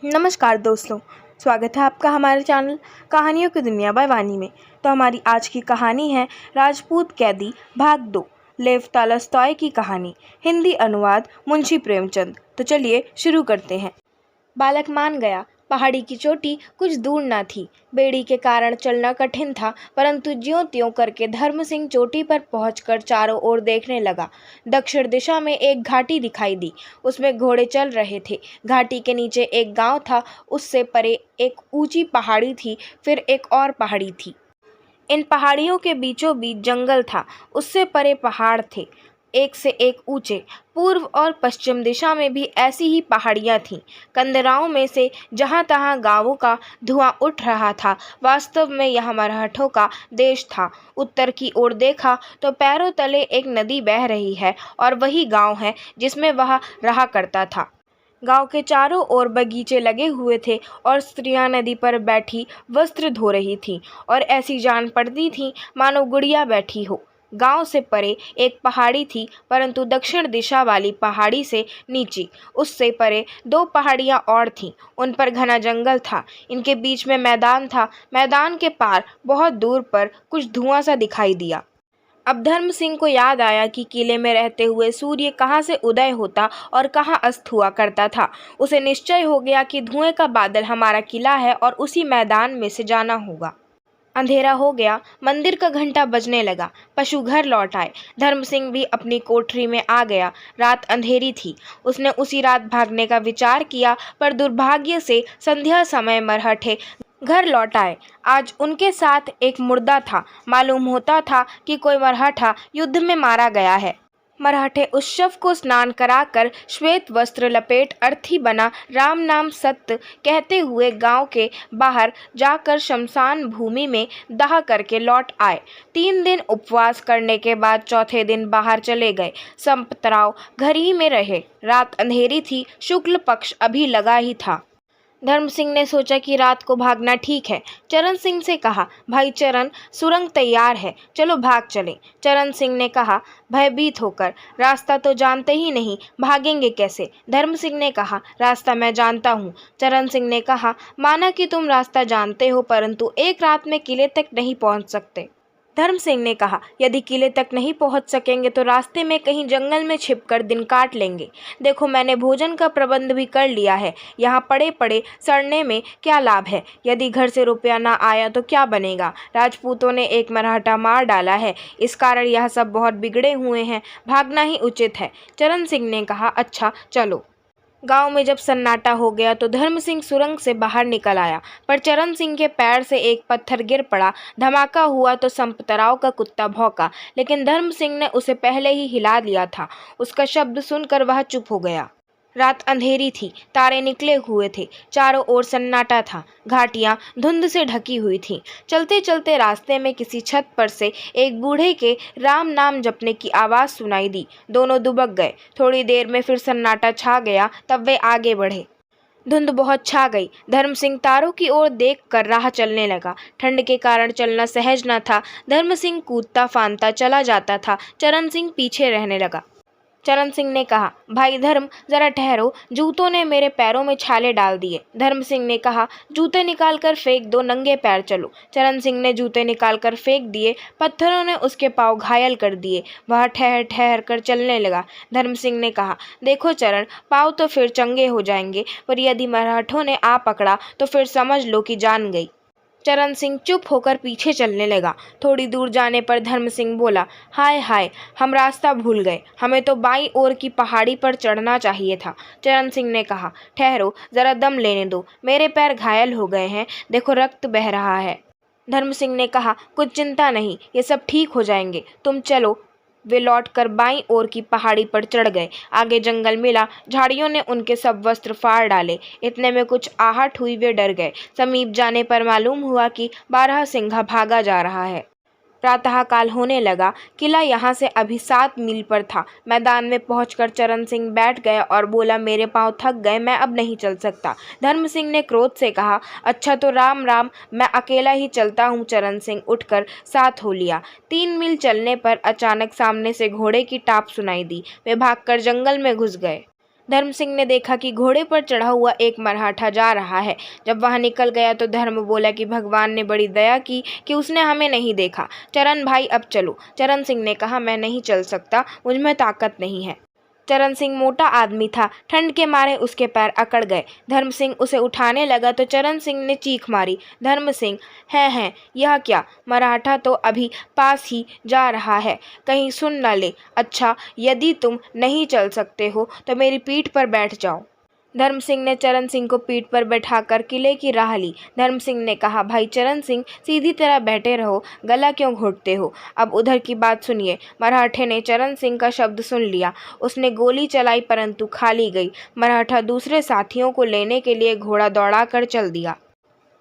नमस्कार दोस्तों, स्वागत है आपका हमारे चैनल कहानियों की दुनिया बाय वानी में। तो हमारी आज की कहानी है राजपूत कैदी भाग 2, लेव तॉलस्टॉय की कहानी। हिंदी अनुवाद मुंशी प्रेमचंद। तो चलिए शुरू करते हैं। बालक मान गया। पहाड़ी की चोटी कुछ दूर न थी। बेड़ी के कारण चलना कठिन था, परंतु ज्यों त्यों करके धर्म सिंह चोटी पर पहुंचकर चारों ओर देखने लगा। दक्षिण दिशा में एक घाटी दिखाई दी। उसमें घोड़े चल रहे थे। घाटी के नीचे एक गांव था। उससे परे एक ऊंची पहाड़ी थी, फिर एक और पहाड़ी थी। इन पहाड़ियों के बीचों बीच जंगल था। उससे परे पहाड़ थे, एक से एक ऊंचे। पूर्व और पश्चिम दिशा में भी ऐसी ही पहाड़ियां थीं। कंदराओं में से जहां तहां गांवों का धुआं उठ रहा था। वास्तव में यह मराठों का देश था। उत्तर की ओर देखा तो पैरों तले एक नदी बह रही है और वही गांव है जिसमें वह रहा करता था। गांव के चारों ओर बगीचे लगे हुए थे और स्त्रियां नदी पर बैठी वस्त्र धो रही थीं और ऐसी जान पड़ती थीं मानो गुड़िया बैठी हो। गांव से परे एक पहाड़ी थी, परंतु दक्षिण दिशा वाली पहाड़ी से नीचे उससे परे दो पहाड़ियां और थीं। उन पर घना जंगल था। इनके बीच में मैदान था। मैदान के पार बहुत दूर पर कुछ धुआं सा दिखाई दिया। अब धर्म सिंह को याद आया कि किले में रहते हुए सूर्य कहाँ से उदय होता और कहाँ अस्त हुआ करता था। उसे निश्चय हो गया कि धुएं का बादल हमारा किला है और उसी मैदान में से जाना होगा। अंधेरा हो गया। मंदिर का घंटा बजने लगा। पशु घर लौट आए। धर्म सिंह भी अपनी कोठरी में आ गया। रात अंधेरी थी। उसने उसी रात भागने का विचार किया, पर दुर्भाग्य से संध्या समय मरहठे घर लौट आए। आज उनके साथ एक मुर्दा था। मालूम होता था कि कोई मरहठा युद्ध में मारा गया है। मराठे उस शव को स्नान कराकर श्वेत वस्त्र लपेट अर्थी बना राम नाम सत्य कहते हुए गांव के बाहर जाकर शमशान भूमि में दाह करके लौट आए। 3 दिन उपवास करने के बाद चौथे दिन बाहर चले गए। संपतराव घर ही में रहे। रात अंधेरी थी। शुक्ल पक्ष अभी लगा ही था। धर्म सिंह ने सोचा कि रात को भागना ठीक है। चरण सिंह से कहा, भाई चरण, सुरंग तैयार है, चलो भाग चलें। चरण सिंह ने कहा भयभीत होकर, रास्ता तो जानते ही नहीं, भागेंगे कैसे? धर्म सिंह ने कहा, रास्ता मैं जानता हूँ। चरण सिंह ने कहा, माना कि तुम रास्ता जानते हो, परंतु एक रात में किले तक नहीं पहुँच सकते। धर्म सिंह ने कहा, यदि किले तक नहीं पहुंच सकेंगे तो रास्ते में कहीं जंगल में छिपकर दिन काट लेंगे। देखो, मैंने भोजन का प्रबंध भी कर लिया है। यहाँ पड़े पड़े सड़ने में क्या लाभ है? यदि घर से रुपया ना आया तो क्या बनेगा? राजपूतों ने एक मराठा मार डाला है, इस कारण यह सब बहुत बिगड़े हुए हैं। भागना ही उचित है। चरण सिंह ने कहा, अच्छा चलो। गांव में जब सन्नाटा हो गया तो धर्म सिंह सुरंग से बाहर निकल आया, पर चरण सिंह के पैर से एक पत्थर गिर पड़ा। धमाका हुआ तो संपतराव का कुत्ता भौंका, लेकिन धर्म सिंह ने उसे पहले ही हिला लिया था। उसका शब्द सुनकर वह चुप हो गया। रात अंधेरी थी। तारे निकले हुए थे। चारों ओर सन्नाटा था। घाटियां धुंध से ढकी हुई थीं। चलते चलते रास्ते में किसी छत पर से एक बूढ़े के राम नाम जपने की आवाज़ सुनाई दी। दोनों दुबक गए। थोड़ी देर में फिर सन्नाटा छा गया, तब वे आगे बढ़े। धुंध बहुत छा गई। धर्म सिंह तारों की ओर देख कर राह चलने लगा। ठंड के कारण चलना सहज न था। धर्म सिंह कूदता फांदता चला जाता था। चरण सिंह पीछे रहने लगा। चरण सिंह ने कहा, भाई धर्म, जरा ठहरो, जूतों ने मेरे पैरों में छाले डाल दिए। धर्म सिंह ने कहा, जूते निकाल कर फेंक दो, नंगे पैर चलो। चरण सिंह ने जूते निकाल कर फेंक दिए। पत्थरों ने उसके पाँव घायल कर दिए। वह ठहर ठहर कर चलने लगा। धर्म सिंह ने कहा, देखो चरण, पाँव तो फिर चंगे हो जाएंगे, पर यदि मराठों ने आ पकड़ा तो फिर समझ लो कि जान गई। चरण सिंह चुप होकर पीछे चलने लगा। थोड़ी दूर जाने पर धर्म सिंह बोला, हाय हाय, हम रास्ता भूल गए। हमें तो बाईं ओर की पहाड़ी पर चढ़ना चाहिए था। चरण सिंह ने कहा, ठहरो, जरा दम लेने दो, मेरे पैर घायल हो गए हैं, देखो रक्त बह रहा है। धर्म सिंह ने कहा, कुछ चिंता नहीं, ये सब ठीक हो जाएंगे, तुम चलो। वे लौटकर बाईं ओर की पहाड़ी पर चढ़ गए। आगे जंगल मिला। झाड़ियों ने उनके सब वस्त्र फाड़ डाले। इतने में कुछ आहट हुई। वे डर गए। समीप जाने पर मालूम हुआ कि बारहसिंघा भागा जा रहा है। प्रातःकाल होने लगा। किला यहाँ से अभी 7 मील पर था। मैदान में पहुंचकर चरण सिंह बैठ गया और बोला, मेरे पांव थक गए, मैं अब नहीं चल सकता। धर्म सिंह ने क्रोध से कहा, अच्छा तो राम राम, मैं अकेला ही चलता हूँ। चरण सिंह उठकर साथ हो लिया। 3 मील चलने पर अचानक सामने से घोड़े की टाप सुनाई दी। वे भागकर जंगल में घुस गए। धर्म सिंह ने देखा कि घोड़े पर चढ़ा हुआ एक मराठा जा रहा है। जब वह निकल गया तो धर्म बोला कि भगवान ने बड़ी दया की कि उसने हमें नहीं देखा। चरण भाई अब चलो। चरण सिंह ने कहा, मैं नहीं चल सकता, मुझ में ताकत नहीं है। चरण सिंह मोटा आदमी था, ठंड के मारे उसके पैर अकड़ गए। धर्म सिंह उसे उठाने लगा तो चरण सिंह ने चीख मारी, धर्म सिंह, हैं यह क्या? मराठा तो अभी पास ही जा रहा है, कहीं सुन न ले। अच्छा, यदि तुम नहीं चल सकते हो तो मेरी पीठ पर बैठ जाओ। धर्म सिंह ने चरण सिंह को पीठ पर बैठाकर किले की राह ली। धर्म सिंह ने कहा, भाई चरण सिंह, सीधी तरह बैठे रहो, गला क्यों घोटते हो? अब उधर की बात सुनिए। मराठे ने चरण सिंह का शब्द सुन लिया। उसने गोली चलाई परंतु खाली गई। मराठा दूसरे साथियों को लेने के लिए घोड़ा दौड़ाकर चल दिया।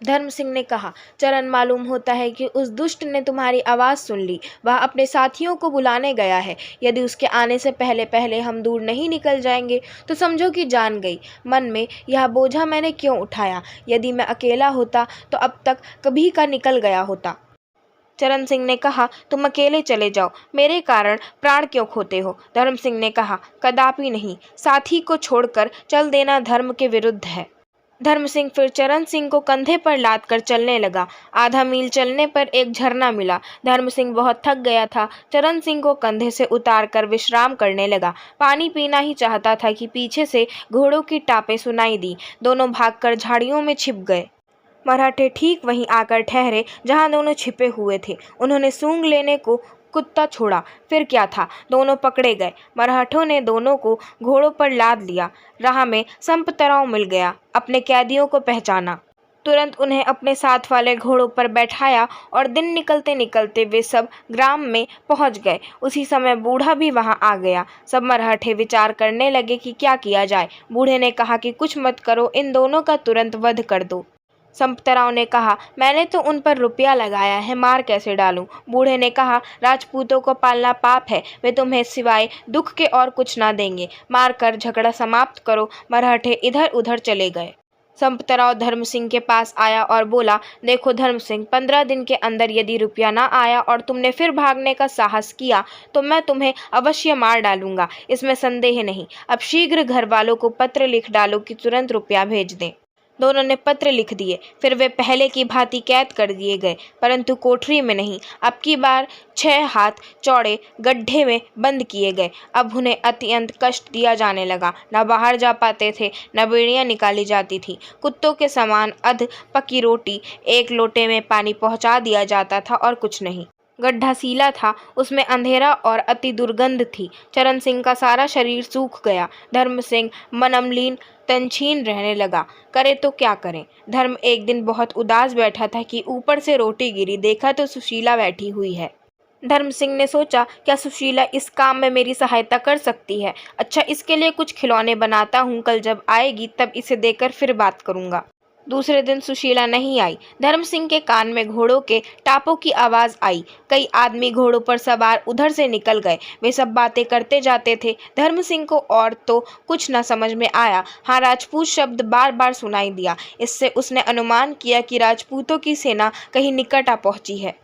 धर्म सिंह ने कहा, चरण, मालूम होता है कि उस दुष्ट ने तुम्हारी आवाज़ सुन ली। वह अपने साथियों को बुलाने गया है। यदि उसके आने से पहले पहले हम दूर नहीं निकल जाएंगे तो समझो कि जान गई। मन में यह बोझा मैंने क्यों उठाया? यदि मैं अकेला होता तो अब तक कभी का निकल गया होता। चरण सिंह ने कहा, तुम अकेले चले जाओ, मेरे कारण प्राण क्यों खोते हो? धर्म सिंह ने कहा, कदापि नहीं, साथी को छोड़कर चल देना धर्म के विरुद्ध है। धर्म सिंह फिर चरण सिंह को कंधे पर लाद कर चलने लगा। आधा मील चलने पर एक झरना मिला। धर्म सिंह बहुत थक गया था। चरण सिंह को कंधे से उतार कर विश्राम करने लगा। पानी पीना ही चाहता था कि पीछे से घोड़ों की टापें सुनाई दी। दोनों भागकर झाड़ियों में छिप गए। मराठे ठीक वहीं आकर ठहरे जहां दोनों छिपे हुए थे। उन्होंने सूंघ लेने को कुत्ता छोड़ा, फिर क्या था, दोनों पकड़े गए। मराठों ने दोनों को घोड़ों पर लाद लिया। राह में संपतराव मिल गया। अपने कैदियों को पहचाना, तुरंत उन्हें अपने साथ वाले घोड़ों पर बैठाया और दिन निकलते निकलते वे सब ग्राम में पहुंच गए। उसी समय बूढ़ा भी वहां आ गया। सब मराठे विचार करने लगे कि क्या किया जाए। बूढ़े ने कहा कि कुछ मत करो, इन दोनों का तुरंत वध कर दो। संपतराव ने कहा, मैंने तो उन पर रुपया लगाया है, मार कैसे डालूं? बूढ़े ने कहा, राजपूतों को पालना पाप है, वे तुम्हें सिवाय दुख के और कुछ ना देंगे, मार कर झगड़ा समाप्त करो। मराठे इधर उधर चले गए। संपतराव धर्म सिंह के पास आया और बोला, देखो धर्म सिंह, 15 दिन के अंदर यदि रुपया ना आया और तुमने फिर भागने का साहस किया तो मैं तुम्हें अवश्य मार डालूंगा, इसमें संदेह नहीं। अब शीघ्र घर वालों को पत्र लिख डालो कि तुरंत रुपया भेज दें। दोनों ने पत्र लिख दिए। फिर वे पहले की भांति कैद कर दिए गए, परंतु कोठरी में नहीं, अब की बार 6 हाथ चौड़े गड्ढे में बंद किए गए। अब उन्हें अत्यंत कष्ट दिया जाने लगा। न बाहर जा पाते थे, न बेड़ियां निकाली जाती थी। कुत्तों के समान अध पकी रोटी, एक लोटे में पानी पहुंचा दिया जाता था और कुछ नहीं। गड्ढा सीला था, उसमें अंधेरा और अति दुर्गंध थी। चरण सिंह का सारा शरीर सूख गया। धर्म सिंह मनमलीन तनछीन रहने लगा। करे तो क्या करें? धर्म एक दिन बहुत उदास बैठा था कि ऊपर से रोटी गिरी। देखा तो सुशीला बैठी हुई है। धर्म सिंह ने सोचा, क्या सुशीला इस काम में मेरी सहायता कर सकती है? अच्छा, इसके लिए कुछ खिलौने बनाता हूँ, कल जब आएगी तब इसे देकर फिर बात करूँगा। दूसरे दिन सुशीला नहीं आई। धर्म सिंह के कान में घोड़ों के टापों की आवाज़ आई। कई आदमी घोड़ों पर सवार उधर से निकल गए। वे सब बातें करते जाते थे। धर्म सिंह को और तो कुछ न समझ में आया। हाँ, राजपूत शब्द बार बार सुनाई दिया। इससे उसने अनुमान किया कि राजपूतों की सेना कहीं निकट आ पहुंची है।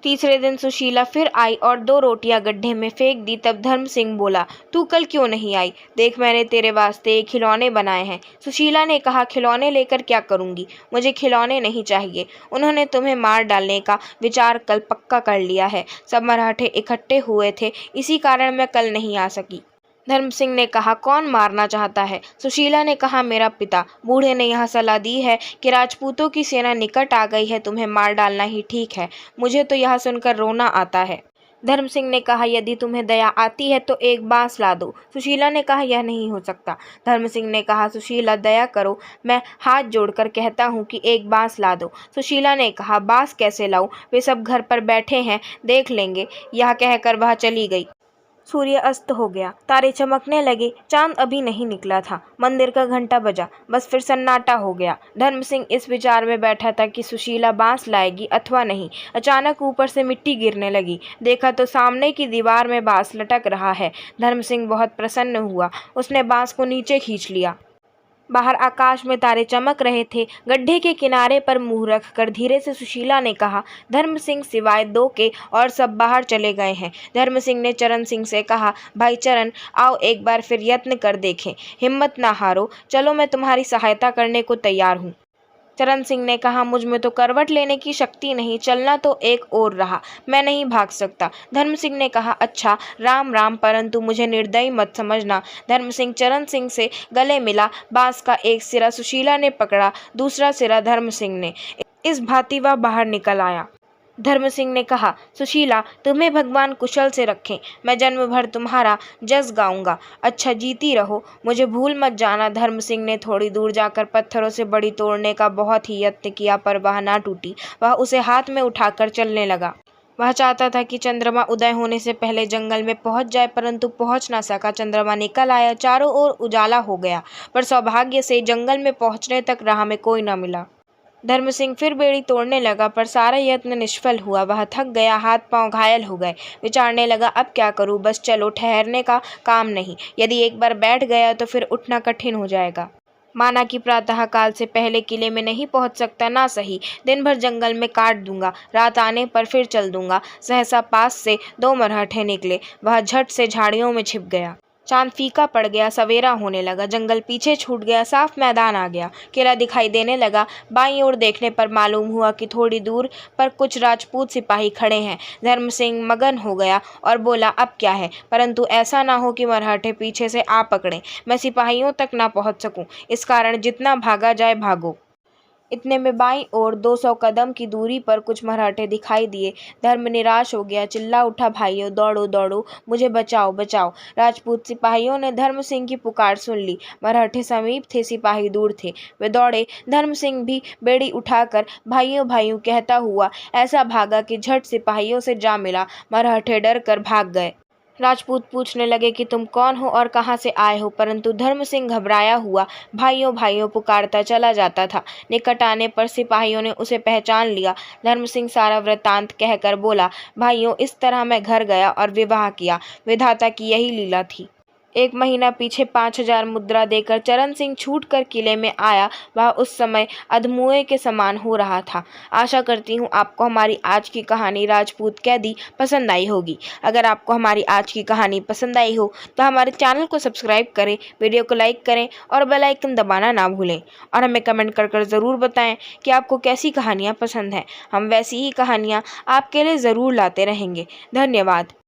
तीसरे दिन सुशीला फिर आई और 2 रोटियां गड्ढे में फेंक दी। तब धर्म सिंह बोला, तू कल क्यों नहीं आई? देख, मैंने तेरे वास्ते खिलौने बनाए हैं। सुशीला ने कहा, खिलौने लेकर क्या करूंगी? मुझे खिलौने नहीं चाहिए। उन्होंने तुम्हें मार डालने का विचार कल पक्का कर लिया है। सब मराठे इकट्ठे हुए थे, इसी कारण मैं कल नहीं आ सकी। धर्म सिंह ने कहा, कौन मारना चाहता है? सुशीला ने कहा, मेरा पिता। बूढ़े ने यह सलाह दी है कि राजपूतों की सेना निकट आ गई है, तुम्हें मार डालना ही ठीक है। मुझे तो यह सुनकर रोना आता है। धर्म सिंह ने कहा, यदि तुम्हें दया आती है तो एक बांस ला दो। सुशीला ने कहा, यह नहीं हो सकता। धर्म सिंह ने कहा, सुशीला दया करो, मैं हाथ जोड़कर कहता हूँ कि एक बांस ला दो। सुशीला ने कहा, बांस कैसे लाऊं? वे सब घर पर बैठे हैं, देख लेंगे। यह कहकर वह चली गई। सूर्य अस्त हो गया, तारे चमकने लगे। चांद अभी नहीं निकला था। मंदिर का घंटा बजा, बस फिर सन्नाटा हो गया। धर्म सिंह इस विचार में बैठा था कि सुशीला बांस लाएगी अथवा नहीं। अचानक ऊपर से मिट्टी गिरने लगी। देखा तो सामने की दीवार में बांस लटक रहा है। धर्म सिंह बहुत प्रसन्न हुआ। उसने बांस को नीचे खींच लिया। बाहर आकाश में तारे चमक रहे थे। गड्ढे के किनारे पर मुंह रखकर धीरे से सुशीला ने कहा, धर्म सिंह सिवाय 2 के और सब बाहर चले गए हैं। धर्म सिंह ने चरण सिंह से कहा, भाई चरण, आओ एक बार फिर यत्न कर देखें, हिम्मत ना हारो, चलो मैं तुम्हारी सहायता करने को तैयार हूँ। चरण सिंह ने कहा, मुझ में तो करवट लेने की शक्ति नहीं, चलना तो एक और रहा, मैं नहीं भाग सकता। धर्म सिंह ने कहा, अच्छा, राम राम, परंतु मुझे निर्दयी मत समझना। धर्म सिंह चरण सिंह से गले मिला। बांस का एक सिरा सुशीला ने पकड़ा, दूसरा सिरा धर्म सिंह ने। इस भांति वह बाहर निकल आया। धर्म सिंह ने कहा, सुशीला, तुम्हें भगवान कुशल से रखें, मैं जन्म भर तुम्हारा जस गाऊंगा। अच्छा, जीती रहो, मुझे भूल मत जाना। धर्म सिंह ने थोड़ी दूर जाकर पत्थरों से बड़ी तोड़ने का बहुत ही यत्न किया, पर वह ना टूटी। वह उसे हाथ में उठाकर चलने लगा। वह चाहता था कि चंद्रमा उदय होने से पहले जंगल में पहुंच जाए, परंतु पहुंच ना सका। चंद्रमा निकल आया, चारों ओर उजाला हो गया, पर सौभाग्य से जंगल में पहुंचने तक राह में कोई न मिला। धर्म सिंह फिर बेड़ी तोड़ने लगा, पर सारा यत्न निष्फल हुआ। वह थक गया, हाथ पांव घायल हो गए। विचारने लगा, अब क्या करूं, बस चलो, ठहरने का काम नहीं, यदि एक बार बैठ गया तो फिर उठना कठिन हो जाएगा। माना कि प्रातः काल से पहले किले में नहीं पहुंच सकता, ना सही, दिन भर जंगल में काट दूंगा, रात आने पर फिर चल दूंगा। सहसा पास से 2 मरहटे निकले। वह झट से झाड़ियों में छिप गया। चांद फीका पड़ गया, सवेरा होने लगा, जंगल पीछे छूट गया, साफ मैदान आ गया, किला दिखाई देने लगा। बाईं ओर देखने पर मालूम हुआ कि थोड़ी दूर पर कुछ राजपूत सिपाही खड़े हैं। धर्म सिंह मगन हो गया और बोला, अब क्या है, परंतु ऐसा ना हो कि मराठे पीछे से आ पकड़ें, मैं सिपाहियों तक ना पहुंच सकूं, इस कारण जितना भागा जाए भागो। इतने में बाईं ओर 200 कदम की दूरी पर कुछ मराठे दिखाई दिए। धर्म निराश हो गया, चिल्ला उठा, भाइयों, दौड़ो दौड़ो, मुझे बचाओ बचाओ। राजपूत सिपाहियों ने धर्म सिंह की पुकार सुन ली। मराठे समीप थे, सिपाही दूर थे। वे दौड़े। धर्म सिंह भी बेड़ी उठाकर भाइयों भाइयों कहता हुआ ऐसा भागा कि झट सिपाहियों से जा मिला। मराठे डर कर भाग गए। राजपूत पूछने लगे कि तुम कौन हो और कहाँ से आए हो, परंतु धर्म सिंह घबराया हुआ भाइयों भाइयों पुकारता चला जाता था। निकट आने पर सिपाहियों ने उसे पहचान लिया। धर्म सिंह सारा वृत्तांत कहकर बोला, भाइयों, इस तरह मैं घर गया और विवाह किया, विधाता की यही लीला थी। 1 महीना पीछे 5000 मुद्रा देकर चरण सिंह छूटकर किले में आया। वह उस समय अधमुए के समान हो रहा था। आशा करती हूँ आपको हमारी आज की कहानी राजपूत कैदी पसंद आई होगी। अगर आपको हमारी आज की कहानी पसंद आई हो तो हमारे चैनल को सब्सक्राइब करें, वीडियो को लाइक करें और बेल आइकन दबाना ना भूलें। और हमें कमेंट कर ज़रूर बताएं कि आपको कैसी कहानियाँ पसंद हैं। हम वैसी ही कहानियाँ आपके लिए ज़रूर लाते रहेंगे। धन्यवाद।